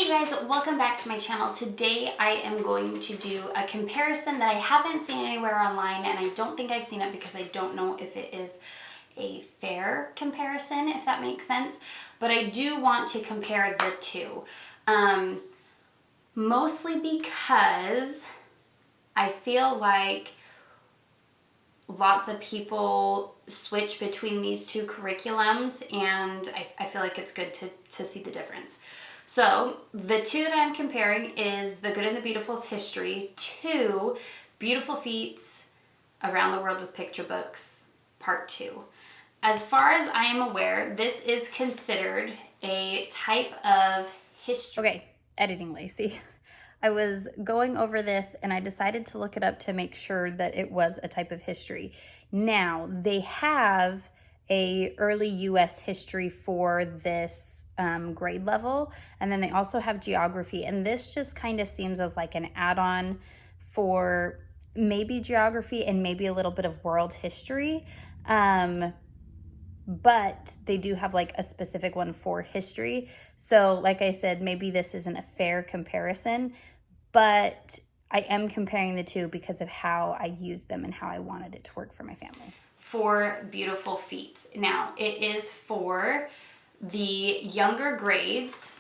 Hey guys, welcome back to my channel. Today I am going to do a comparison that I haven't seen anywhere online, and I don't think I've seen it because I don't know if it is a fair comparison, if that makes sense. But I do want to compare the two. Mostly because I feel like lots of people switch between these two curriculums, and I feel like it's good to see the difference. So the two that I'm comparing is The Good and the Beautiful's History to Beautiful Feats Around the World with Picture Books Part 2. As far as I am aware, this is considered a type of history. Okay, editing Lacey. I was going over this and I decided to look it up to make sure that it was a type of history. Now, they have a early U.S. history for this grade level, and then they also have geography, and this just kind of seems as like an add-on for maybe geography and maybe a little bit of world history. But they do have like a specific one for history. So like I said, maybe this isn't a fair comparison, but I am comparing the two because of how I use them and how I wanted it to work for my family. For Beautiful Feats. Now, it is for the younger grades,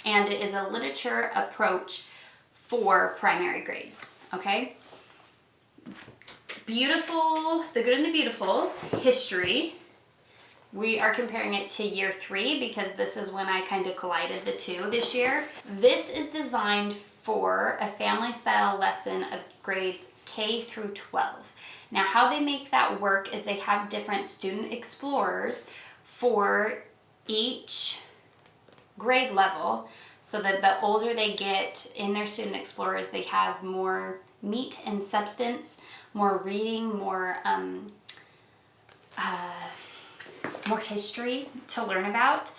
and it is a literature approach for primary grades, okay? The Good and the Beautiful's History, we are comparing it to year 3 because this is when I kind of collided the two this year. This is designed for a family style lesson of grades K through 12. Now, how they make that work is they have different student explorers for each grade level, so that the older they get in their student explorers, they have more meat and substance, more reading, more history to learn about.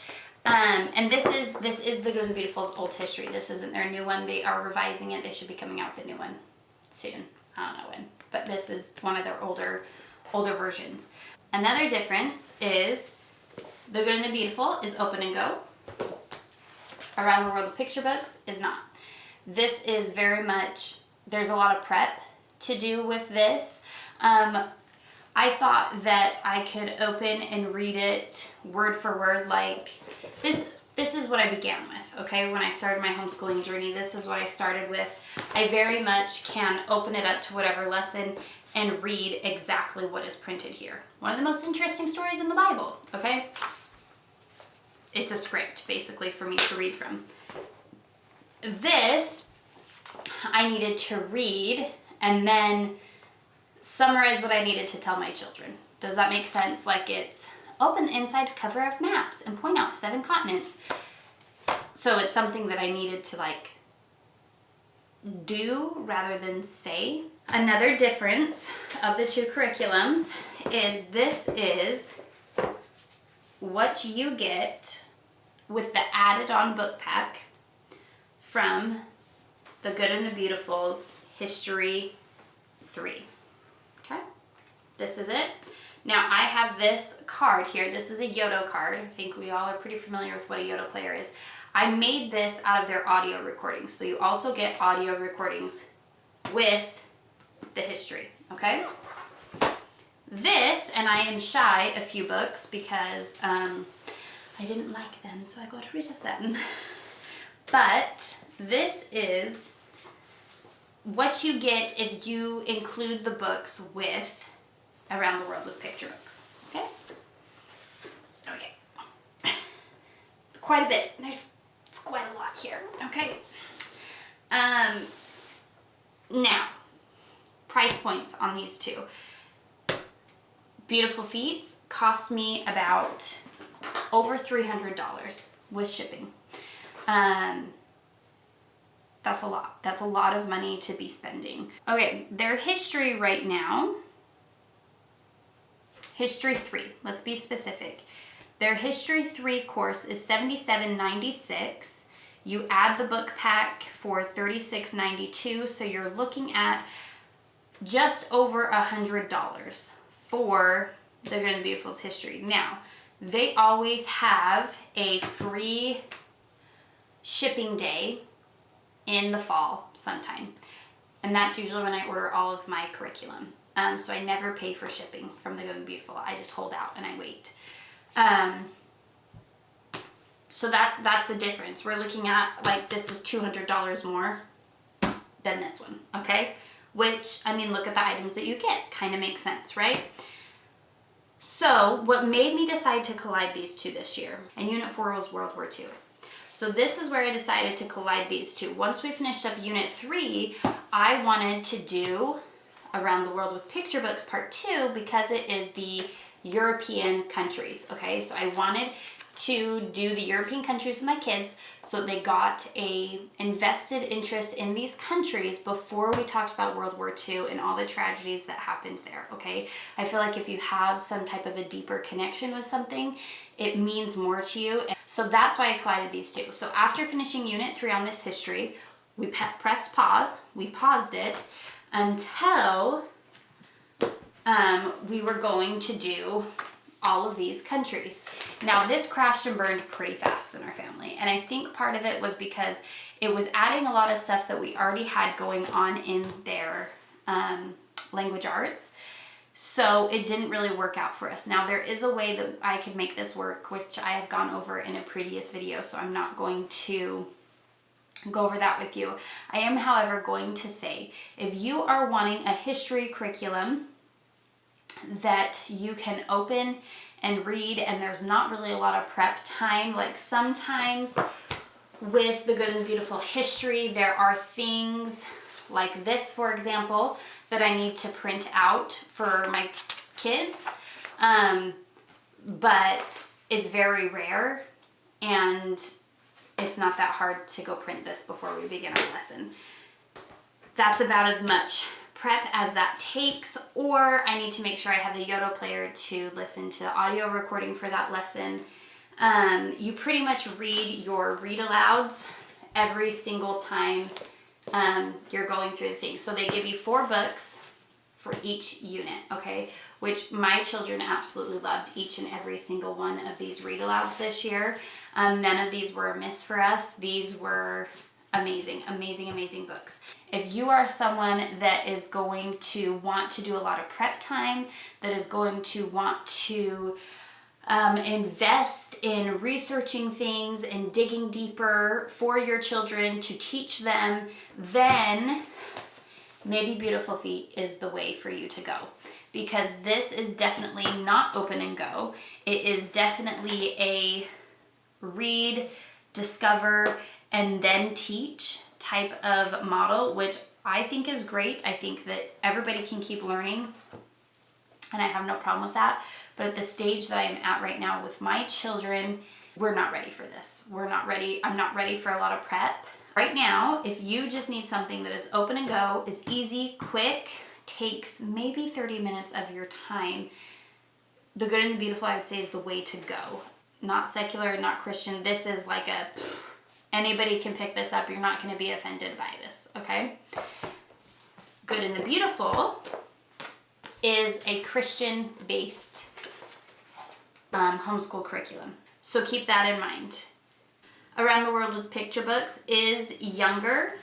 And this is The Good and the Beautiful's old history. This isn't their new one. They are revising it. They should be coming out with a new one soon. I don't know when, but this is one of their older versions. Another difference is The Good and the Beautiful is open and go. Around the World of Picture Books is not. This is very much, there's a lot of prep to do with this. I thought that I could open and read it word for word like this. This is what I began with, okay? When I started my homeschooling journey, this is what I started with. I very much can open it up to whatever lesson and read exactly what is printed here. One of the most interesting stories in the Bible, okay? It's a script, basically, for me to read from. This, I needed to read and then summarize what I needed to tell my children. Does that make sense? Like, it's open the inside cover of maps and point out the 7 continents. So it's something that I needed to like do rather than say. Another difference of the two curriculums is this is what you get with the added on book pack from The Good and the Beautiful's History 3. Okay, this is it. Now I have this card here. This is a Yodo card. I think we all are pretty familiar with what a Yodo player is. I made this out of their audio recordings. So you also get audio recordings with the history, okay? This, and I am shy a few books because I didn't like them, so I got rid of them. But this is what you get if you include the books with Around the World with Picture Books, okay? Okay. Quite a bit. There's quite a lot here, okay? Now, price points on these two. Beautiful Feats cost me about over $300 with shipping. That's a lot. That's a lot of money to be spending. Okay, their history right now, History 3, let's be specific. Their History 3 course is $77.96. You add the book pack for $36.92, so you're looking at just over $100 for The Good and the Beautiful's History. Now, they always have a free shipping day in the fall sometime. And that's usually when I order all of my curriculum. So I never pay for shipping from the Good and Beautiful. I just hold out and I wait. So that's the difference. We're looking at, like, this is $200 more than this one, okay? Which, I mean, look at the items that you get. Kind of makes sense, right? So what made me decide to collide these two this year, and Unit 4 was World War II. So this is where I decided to collide these two. Once we finished up Unit 3, I wanted to do Around the World with Picture Books Part 2 because it is the European countries, okay? So I wanted to do the European countries with my kids so they got a invested interest in these countries before we talked about World War II and all the tragedies that happened there, okay? I feel like if you have some type of a deeper connection with something, it means more to you. So that's why I collided these two. So after finishing Unit 3 on this history, we pressed pause, we paused it until we were going to do all of these countries. Now this crashed and burned pretty fast in our family, and I think part of it was because it was adding a lot of stuff that we already had going on in their language arts, so it didn't really work out for us. Now there is a way that I could make this work, which I have gone over in a previous video, so I'm not going to go over that with you. I am, however, going to say, if you are wanting a history curriculum that you can open and read and there's not really a lot of prep time, like sometimes with the Good and Beautiful history there are things like this, for example, that I need to print out for my kids, but it's very rare and it's not that hard to go print this before we begin our lesson. That's about as much prep as that takes, or I need to make sure I have the Yoda player to listen to the audio recording for that lesson. You pretty much read your read alouds every single time you're going through the thing. So they give you 4 books for each unit, okay? Which my children absolutely loved each and every single one of these read alouds this year. None of these were a miss for us. These were amazing, amazing, amazing books. If you are someone that is going to want to do a lot of prep time, that is going to want to invest in researching things and digging deeper for your children to teach them, then maybe Beautiful Feet is the way for you to go. Because this is definitely not open and go. It is definitely a read, discover, and then teach type of model, which I think is great. I think that everybody can keep learning, and I have no problem with that. But at the stage that I am at right now with my children, we're not ready for this. We're not ready. I'm not ready for a lot of prep. Right now, if you just need something that is open and go, is easy, quick, takes maybe 30 minutes of your time, the Good and the Beautiful, I would say, is the way to go. Not secular, not Christian. This is like a, anybody can pick this up. You're not going to be offended by this, okay? Good and the Beautiful is a Christian-based homeschool curriculum. So keep that in mind. Around the World with Picture Books is younger.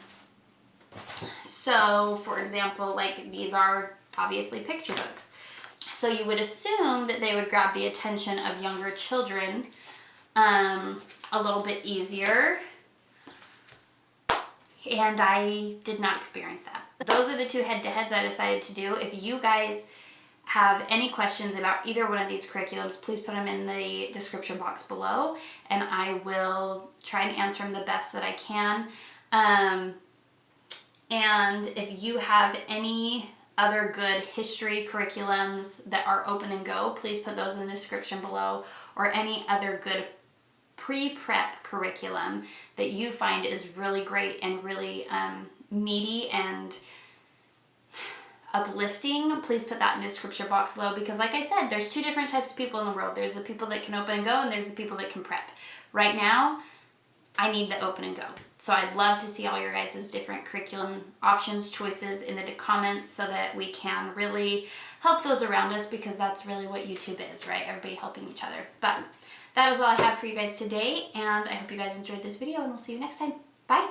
So, for example, like these are obviously picture books. So you would assume that they would grab the attention of younger children a little bit easier. And I did not experience that. Those are the 2 head-to-heads I decided to do. If you guys have any questions about either one of these curriculums, please put them in the description box below, and I will try and answer them the best that I can. And if you have any other good history curriculums that are open and go, please put those in the description below, or any other good pre-prep curriculum that you find is really great and really meaty and uplifting. Please put that in the description box below, because like I said, there's 2 different types of people in the world. There's the people that can open and go, and there's the people that can prep. Right now, I need the open and go. So I'd love to see all your guys' different curriculum options, choices in the comments, so that we can really help those around us, because that's really what YouTube is, right? Everybody helping each other. But that is all I have for you guys today, and I hope you guys enjoyed this video, and we'll see you next time. Bye!